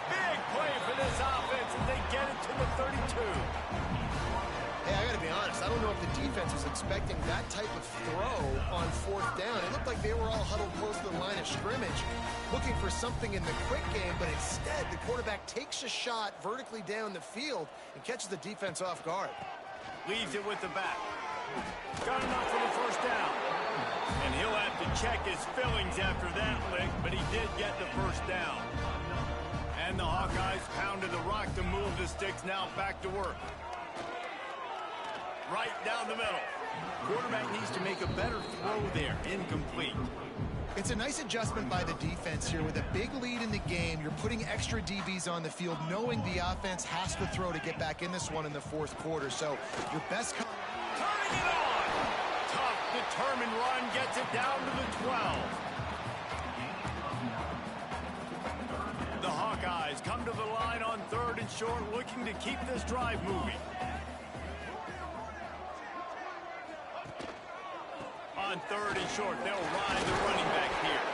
Big play for this offense, and they get it to the 32. Hey, I got to be honest. I don't know if the defense was expecting that type of throw on 4th down. It looked like they were all huddled close to the line of scrimmage, looking for something in the quick game, but instead the quarterback takes a shot vertically down the field and catches the defense off guard. Leaves it with the back. Got enough for the first down. And he'll have to check his fillings after that lick, but he did get the first down. And the Hawkeyes pounded the rock to move the sticks, now back to work. Right down the middle. Quarterback needs to make a better throw there. Incomplete. It's a nice adjustment by the defense here. With a big lead in the game, you're putting extra DBs on the field, knowing the offense has to throw to get back in this one in the 4th quarter. So your best... Turning it on! Tough, determined run gets it down to the 12. The Hawkeyes come to the line on 3rd and short, looking to keep this drive moving. On 3rd and short, they'll ride the running back here.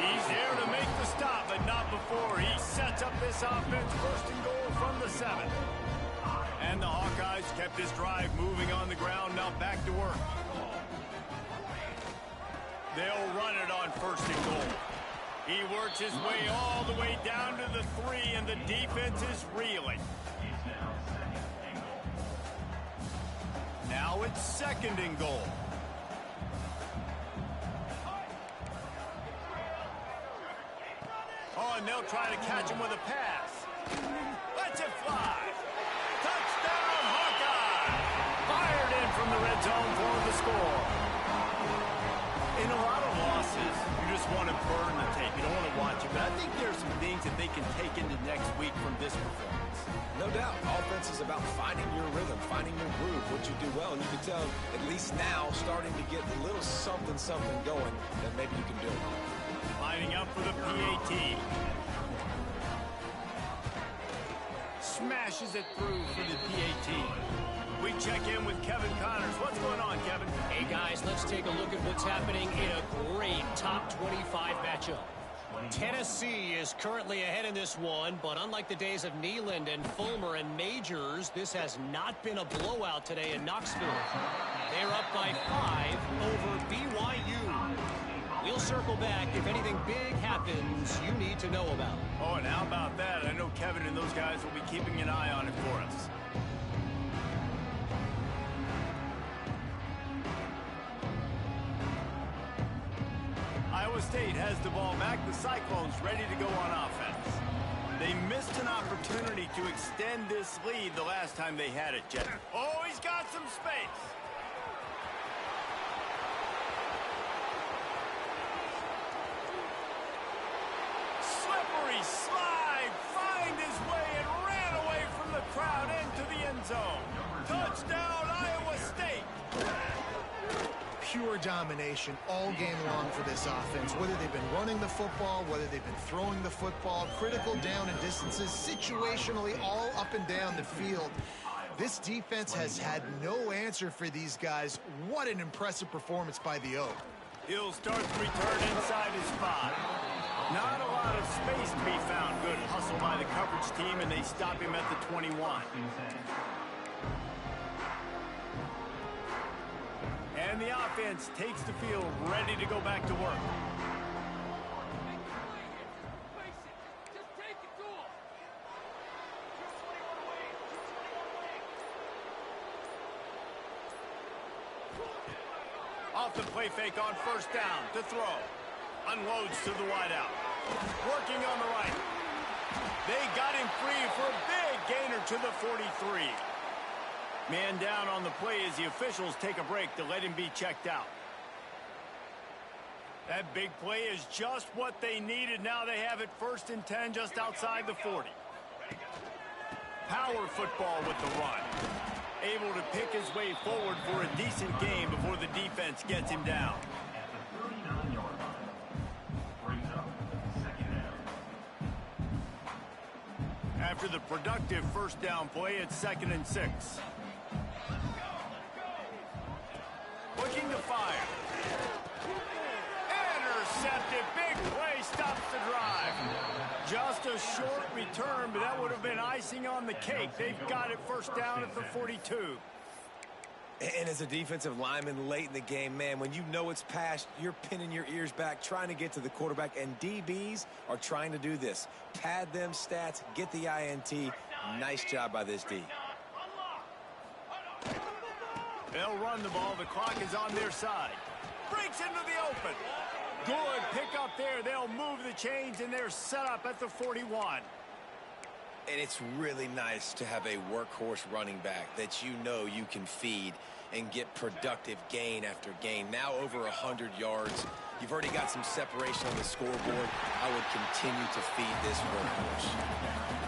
He's there to make the stop, but not before. He sets up this offense, 1st and goal from the 7. And the Hawkeyes kept this drive moving on the ground, now back to work. They'll run it on 1st and goal. He works his way all the way down to the 3, and the defense is reeling. Now it's 2nd and goal. Oh, and they'll try to catch him with a pass. Lets it fly. Touchdown, Hawkeye! Fired in from the red zone for the score. In a lot of losses, you just just want to burn the tape. You don't want to watch it. But I think there's some things that they can take into next week from this performance. No doubt. Offense is about finding your rhythm, finding your groove, what you do well. And you can tell, at least now, starting to get a little something going that maybe you can build on. Lining up for the PAT. Smashes it through for the PAT. We check in with Kevin Connors. What's going on, Kevin? Hey, guys, let's take a look at what's happening in a great top 25 matchup. Tennessee is currently ahead in this one, but unlike the days of Neyland and Fulmer and Majors, this has not been a blowout today in Knoxville. They're up by 5 over BYU. We'll circle back if anything big happens you need to know about. Oh, and how about that? I know Kevin and those guys will be keeping an eye on it for us. Iowa State has the ball back. The Cyclones ready to go on offense. They missed an opportunity to extend this lead the last time they had it, Jet. Oh, he's got some space. Slippery slide, find his way and ran away from the crowd into the end zone. Touchdown, Iowa State. Pure domination all game long for this offense. Whether they've been running the football, whether they've been throwing the football, critical down and distances, situationally all up and down the field. This defense has had no answer for these guys. What an impressive performance by the Oak. He'll start the return inside his spot. Not a lot of space to be found. Good hustle by the coverage team, and they stop him at the 21. And the offense takes the field, ready to go back to work. Just take it to him. Off the play fake on first down to throw. Unloads to the wideout. Working on the right. They got him free for a big gainer to the 43. Man down on the play as the officials take a break to let him be checked out. That big play is just what they needed. Now they have it 1st and 10 just outside the 40. Power football with the run. Able to pick his way forward for a decent game before the defense gets him down. After the productive first down play, it's 2nd and 6. Looking to fire. Intercepted. Big play stops the drive. Just a short return, but that would have been icing on the cake. They've got it 1st down at the 42. And as a defensive lineman late in the game, man, when you know it's past, you're pinning your ears back, trying to get to the quarterback, and DBs are trying to do this. Pad them stats, get the INT. Nice job by this D. They'll run the ball. The clock is on their side. Breaks into the open. Good pick up there. They'll move the chains, and they're set up at the 41. And it's really nice to have a workhorse running back that you know you can feed and get productive gain after gain. Now over 100 yards. You've already got some separation on the scoreboard. I would continue to feed this workhorse.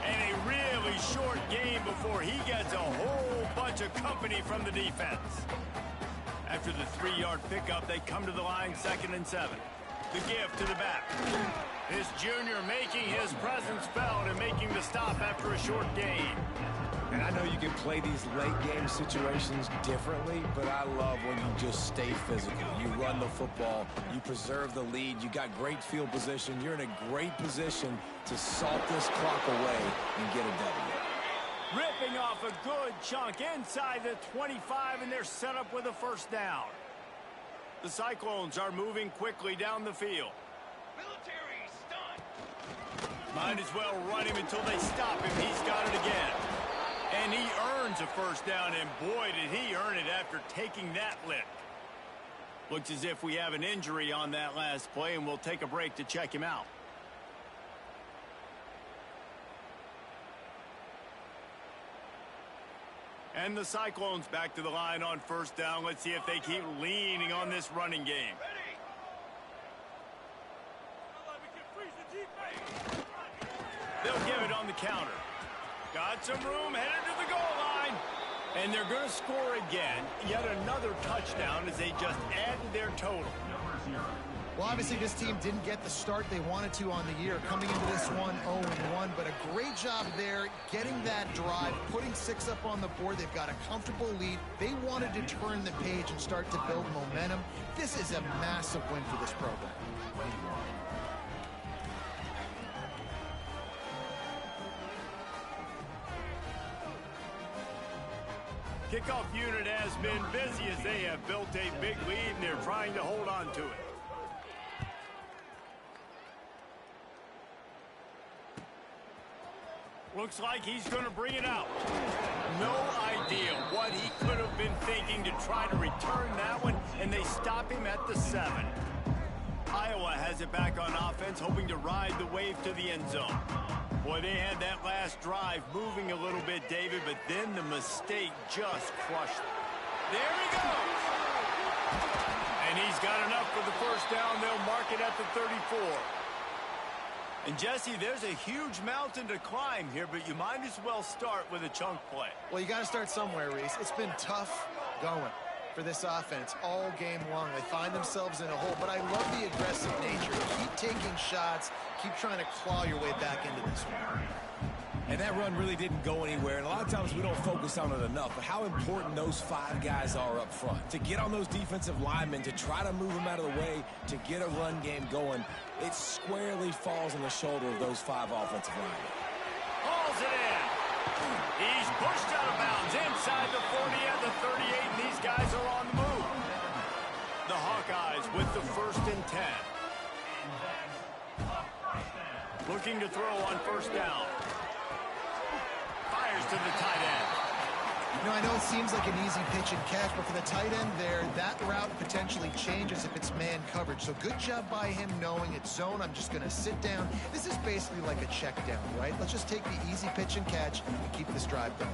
And a really short game before he gets a whole bunch of company from the defense. After the 3-yard pickup, they come to the line 2nd and 7. The give to the back. This junior making his presence felt and making the stop after a short gain. And I know you can play these late-game situations differently, but I love when you just stay physical. You run the football, you preserve the lead, you got great field position, you're in a great position to salt this clock away and get a W. Ripping off a good chunk inside the 25, and they're set up with a 1st down. The Cyclones are moving quickly down the field. Military stunt. Might as well run him until they stop him. He's got it again. And he earns a 1st down, and boy, did he earn it after taking that lick. Looks as if we have an injury on that last play, and we'll take a break to check him out. And the Cyclones back to the line on 1st down. Let's see if they keep leaning on this running game. counter. Got some room, headed to the goal line. And they're going to score again. Yet another touchdown as they just add to their total. Well, obviously, this team didn't get the start they wanted to on the year, coming into this one 0-1, but a great job there getting that drive, putting 6 up on the board. They've got a comfortable lead. They wanted to turn the page and start to build momentum. This is a massive win for this program. Kickoff unit has been busy as they have built a big lead and they're trying to hold on to it. Looks like he's going to bring it out. No idea what he could have been thinking to try to return that one, and they stop him at the 7. Iowa has it back on offense, hoping to ride the wave to the end zone. Boy, they had that last drive moving a little bit, David, but then the mistake just crushed them. There he goes! And he's got enough for the first down. They'll mark it at the 34. And, Jesse, there's a huge mountain to climb here, but you might as well start with a chunk play. Well, you got to start somewhere, Reese. It's been tough going for this offense all game long. They find themselves in a hole, but I love the aggressive nature. Keep taking shots, keep trying to claw your way back into this one. And that run really didn't go anywhere, and a lot of times we don't focus on it enough, but how important those 5 guys are up front. To get on those defensive linemen, to try to move them out of the way, to get a run game going, it squarely falls on the shoulder of those 5 offensive linemen. Hauls it in. He's pushed out of bounds inside the 40 at the 38, and these guys are on the move. The Hawkeyes with the 1st and 10. Looking to throw on first down. Fires to the tight end. You know, I know it seems like an easy pitch and catch, but for the tight end there, that route potentially changes if it's man coverage. So good job by him knowing it's zone. I'm just going to sit down. This is basically like a check down, right? Let's just take the easy pitch and catch and keep this drive going.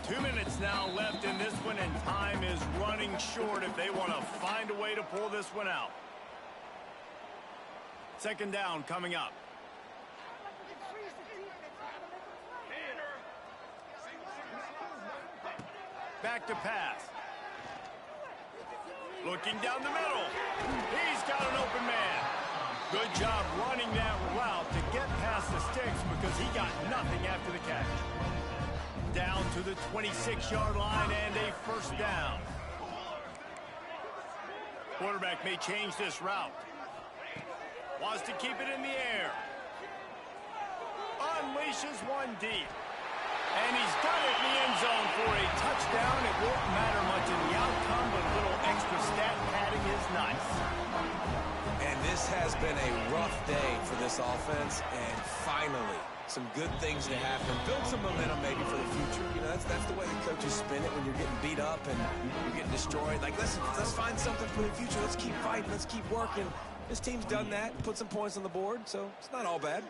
2 minutes now left in this one, and time is running short if they want to find a way to pull this one out. 2nd down coming up. Back to pass. Looking down the middle. He's got an open man. Good job running that route to get past the sticks because he got nothing after the catch. Down to the 26-yard line and a first down. Quarterback may change this route. Wants to keep it in the air. Unleashes one deep. And he's got it in the end zone for a touchdown. It won't matter much in the outcome, but a little extra stat padding is nice. And this has been a rough day for this offense, and finally, some good things to happen. Build some momentum maybe for the future. You know, that's the way the coaches spin it when you're getting beat up and you're getting destroyed. Like, let's find something for the future. Let's keep fighting. Let's keep working. This team's done that, put some points on the board, so it's not all bad.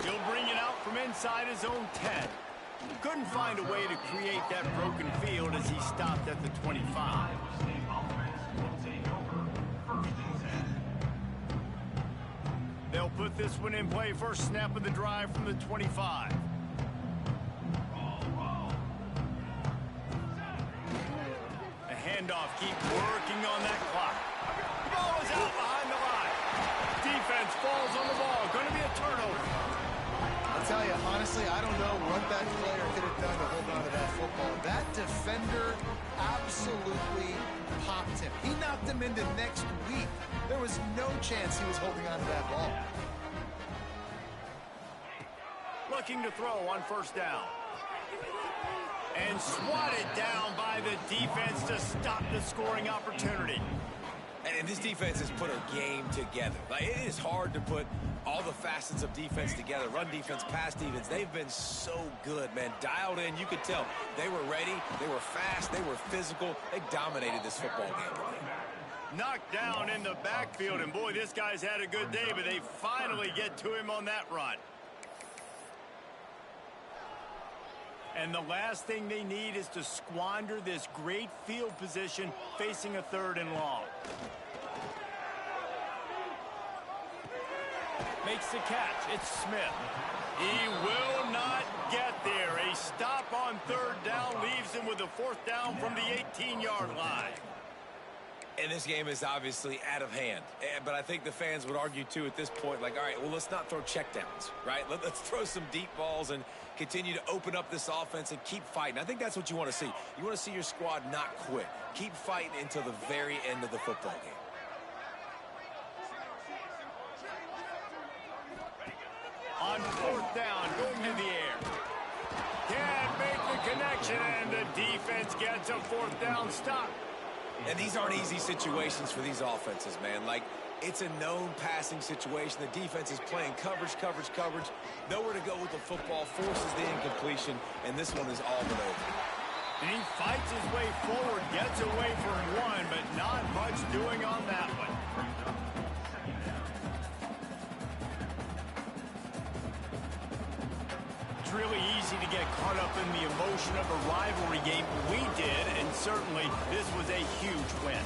He'll bring it out from inside his own 10. Couldn't find a way to create that broken field as he stopped at the 25. They'll put this one in play. First snap of the drive from the 25. A handoff, keep working on that clock. The ball is out behind the line. Defense falls on the ball. Going to be a turnover. I'll tell you, honestly, I don't know what that player could have done to hold on to that football. That defender absolutely popped him. He knocked him into next week. There was no chance he was holding on to that ball. Looking to throw on first down. And swatted down by the defense to stop the scoring opportunity. And this defense has put a game together. Like, it is hard to put all the facets of defense together. Run defense, pass defense. They've been so good, man. Dialed in. You could tell they were ready. They were fast. They were physical. They dominated this football game today. Knocked down in the backfield. And, boy, this guy's had a good day, but they finally get to him on that run. And the last thing they need is to squander this great field position facing a 3rd and long. Makes the catch. It's Smith. He will not get there. A stop on third down leaves him with a fourth down from the 18-yard line. And this game is obviously out of hand. But I think the fans would argue, too, at this point, like, all right, well, let's not throw checkdowns, right? Let's throw some deep balls and continue to open up this offense and keep fighting. I think that's what you want to see. You want to see your squad not quit. Keep fighting until the very end of the football game. On fourth down, going to the air. Can't make the connection, and the defense gets a fourth down stop. And these aren't easy situations for these offenses, man. Like, it's a known passing situation. The defense is playing coverage. Nowhere to go with the football, forces the incompletion, and this one is all but over. And he fights his way forward, gets away from one, but not much doing on that one. It's really easy to get caught up in the emotion of a rivalry game. We did, and certainly this was a huge win.